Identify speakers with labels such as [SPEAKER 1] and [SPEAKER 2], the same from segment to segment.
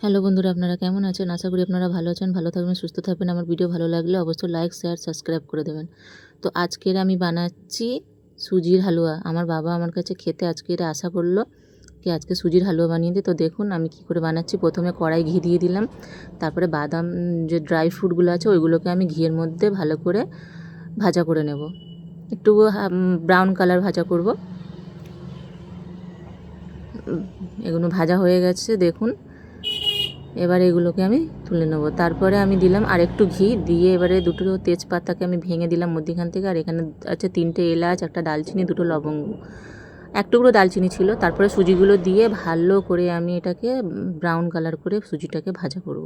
[SPEAKER 1] Hello বন্ধুরা, আপনারা কেমন আছেন? আশা করি আপনারা ভালো আছেন, ভালো থাকবেন, সুস্থ থাকবেন। আমার ভিডিও ভালো লাগলে অবশ্যই লাইক, শেয়ার, সাবস্ক্রাইব করে দেবেন। তো আজকের আমি বানাচ্ছি সুজির হালুয়া। আমার বাবা আমার কাছে খেতে আজকের আশা করলো কি আজকে সুজির হালুয়া বানিয়ে দিই। তো দেখুন আমি কি করে বানাচ্ছি। প্রথমে কড়াই ঘি দিয়ে দিলাম, তারপরে বাদাম যে ড্রাই ফ্রুটগুলো আছে ওইগুলোকে আমি ঘিয়ের মধ্যে ভালো করে ভাজা করে নেব। একটু ব্রাউন কালার ভাজা করব। এগুলো ভাজা হয়ে গেছে দেখুন। এবার এগুলোকে আমি তুলে নেব। তারপরে আমি দিলাম আরেকটু ঘি দিয়ে এবারে দুটো তেজপাতাকে আমি ভেঙে দিলাম মধ্যিখান থেকে। আর এখানে আছে 3টে এলাচ, একটা দালচিনি, 2টো লবঙ্গ, এক টুকরো দালচিনি ছিল। তারপরে সুজিগুলো দিয়ে ভালো করে আমি এটাকে ব্রাউন কালার করে সুজিটাকে ভাজা করব।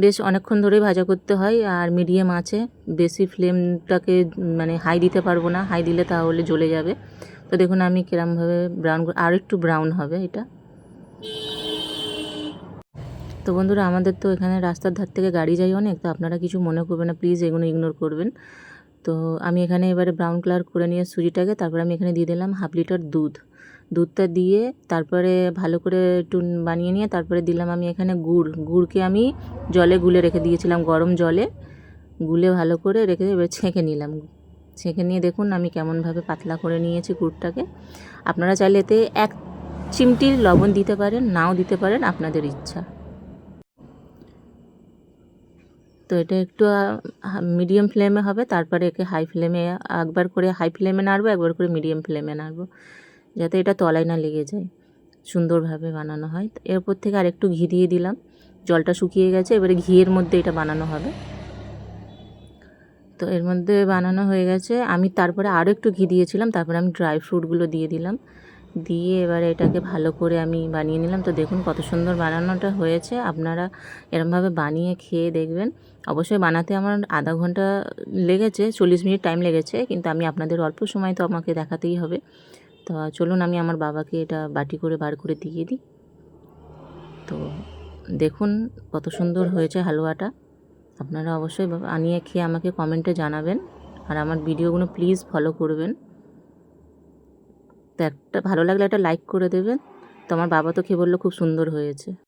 [SPEAKER 1] বেশ অনেকক্ষণ ধরেই ভাজা করতে হয় আর মিডিয়াম আছে। বেশি ফ্লেমটাকে মানে হাই দিতে পারবো না, হাই দিলে তাহলে জ্বলে যাবে। তো দেখুন আমি কিরমভাবে ব্রাউন, আর একটু ব্রাউন হবে এটা। তো বন্ধুরা, আমাদের তো এখানে রাস্তার ধার থেকে গাড়ি যায় অনেক, তো আপনারা কিছু মনে করবেন না প্লিজ, এগুলো ইগনোর করবেন। তো আমি এখানে এবারে ব্রাউন কালার করে নিয়ে সুজিটাকে, তারপরে আমি এখানে দিয়ে দিলাম 1/2 লিটার দুধ। দুধটা দিয়ে তারপরে ভালো করে একটু বানিয়ে নিয়ে তারপরে দিলাম আমি এখানে গুড়কে আমি জলে গুলে রেখে দিয়েছিলাম, গরম জলে গুলে ভালো করে রেখে এবার ছেঁকে নিলাম। ছেঁকে নিয়ে দেখুন আমি কেমনভাবে পাতলা করে নিয়েছি গুড়টাকে। আপনারা চাইলে এতে 1 চিমটি লবণ দিতে পারেন, নাও দিতে পারেন, আপনাদের ইচ্ছা। তো এটা একটু মিডিয়াম ফ্লেমে হবে, তারপরে একে হাই ফ্লেমে, একবার করে হাই ফ্লেমে নাড়বো, একবার করে মিডিয়াম ফ্লেমে নাড়বো, যাতে এটা তলায় না লেগে যায়, সুন্দরভাবে বানানো হয়। এরপর থেকে আরেকটু ঘি দিয়ে দিলাম। জলটা শুকিয়ে গেছে, এবারে ঘিয়ের মধ্যে এটা বানানো হবে। তো এর মধ্যে বানানো হয়ে গেছে। আমি তারপরে আরও একটু ঘি দিয়েছিলাম, তারপরে আমি ড্রাই ফ্রুটগুলো দিয়ে দিলাম। দিয়ে এবারে এটাকে ভালো করে আমি বানিয়ে নিলাম। তো দেখুন কত সুন্দর বানানোটা হয়েছে। আপনারা এরমভাবে বানিয়ে খেয়ে দেখবেন। অবশ্যই বানাতে আমার আধা ঘন্টা লেগেছে, 40 মিনিট টাইম লেগেছে, কিন্তু আমি আপনাদের অল্প সময় তো আমাকে দেখাতেই হবে। তো চলুন আমি আমার বাবাকে এটা বাটি করে বার করে দিয়ে দিই। তো দেখুন কত সুন্দর হয়েছে হালুয়াটা। আপনারা অবশ্যই বানিয়ে খেয়ে আমাকে কমেন্টে জানাবেন। আর আমার ভিডিওগুলো প্লিজ ফলো করবেন। তো একটা ভালো লাগলে একটা লাইক করে দেবেন। তো আমার বাবা তো খেয়ে বললো খুব সুন্দর হয়েছে।